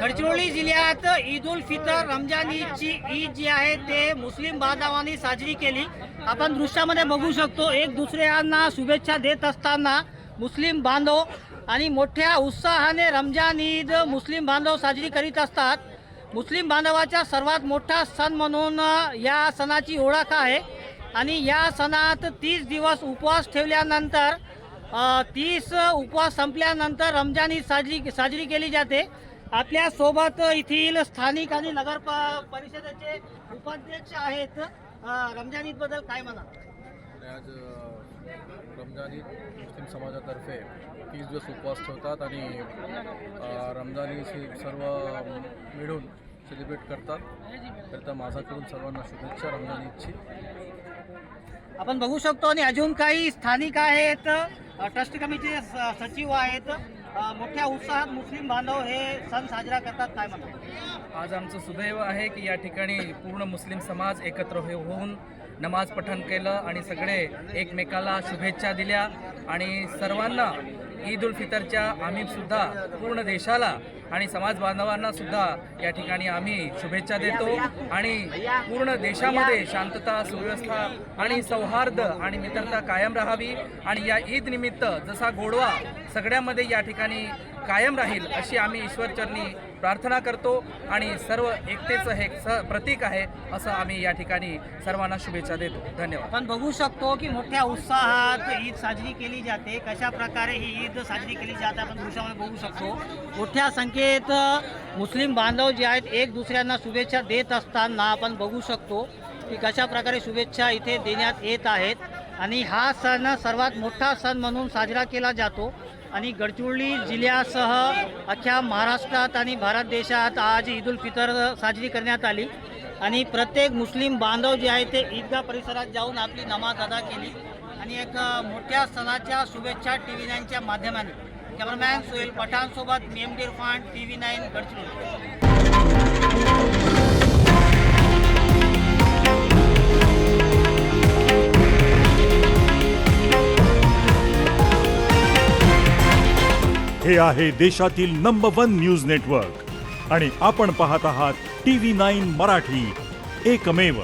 गडचिरोली जिल्ह्यात ईद उल फितर रमजान ईदची ईद जी आहे ते मुस्लिम बांधवांनी साजरी केली। आपण दृश्यामध्ये बघू शकतो एक दुसऱ्यांना शुभेच्छा देत असताना मुस्लिम बांधव आणि मोठ्या उत्साहाने रमजान ईद मुस्लिम बांधव साजरी करीत असतात। मुस्लिम बांधवाचा सर्वात मोठा सण म्हणून या सणाची ओळख आहे आणि या सणात 30 दिवस उपवास ठेवल्यानंतर 30 उपवास संपल्यानंतर रमजान ईद साजरी केली जाते। आपल्या सोबत येथील स्थानिक आणि नगर परिषदेचे उपाध्यक्ष आहेत। रमजान ईद बद्दल काय म्हणा? आज रमजान ईद मुस्लिम समाजातर्फे 30 दिवस उपवास ठेवतात आणि रमजान ईद सर्व मिळून सेलिब्रेट करतात। तर माझ्याकडून सर्वांना शुभेच्छा रमजान ईदची। आपण बघू शकतो आणि अजून काही स्थानिक आहेत, ट्रस्ट कमिटीचे सचिव आहेत। मोठ्या उत्साहात मुस्लिम बांधव हे सण साजरा करतात, काय म्हणतात? आज आमचं सुदैव आहे की या ठिकाणी पूर्ण मुस्लिम समाज एकत्र होऊन नमाज पठण केलं आणि सगळे एकमेकाला शुभेच्छा दिल्या आणि सर्वांना ईद उल फितरच्या आम्ही सुद्धा पूर्ण देशाला आणि समाज बांधवांना सुद्धा या ठिकाणी आम्ही शुभेच्छा देतो आणि पूर्ण देशामध्ये शांतता, सुव्यवस्था आणि सौहार्द आणि मित्रता कायम राहावी आणि या ईद निमित्त जसा गोडवा सगळ्यामध्ये या ठिकाणी कायम राहील अशी आम्ही ईश्वरचरणी प्रार्थना करतो आणि सर्व एकतेचं हे प्रतीक आहे असं आम्ही या ठिकाणी सर्वांना शुभेच्छा देतो। धन्यवाद। आपण बघू शकतो की मोठ्या उत्साहात ईद साजरी केली जाते। कशा प्रकारे ही ईद साजरी केली जाते आपण दृश्यामध्ये बघू शकतो। मोठ्या संख्येत मुस्लिम बांधव जे आहेत एक दुसऱ्यांना शुभेच्छा देत असताना आपण बघू शकतो की कशा प्रकारे शुभेच्छा इथे देण्यात येत आहेत आणि हा सण सर्वात मोठा सण म्हणून साजरा केला जातो आणि गडचिरोली जिल्ह्यासह अख्ख्या महाराष्ट्रात आणि भारत देशात आज ईद उल फितर साजरी करण्यात आली आणि प्रत्येक मुस्लिम बांधव जे आहे ते ईदगाह परिसरात जाऊन आपली नमाज अदा केली आणि एक मोठ्या सणाच्या शुभेच्छा TV9च्या माध्यमाने। कॅमेरामॅन सोहेल पठाणसोबत मेमडी इरफान, TV9 गडचिरोली। हे आहे देशातील नंबर 1 न्यूज नेटवर्क आणि आपण पाहत आहात TV9 मराठी, एकमेव।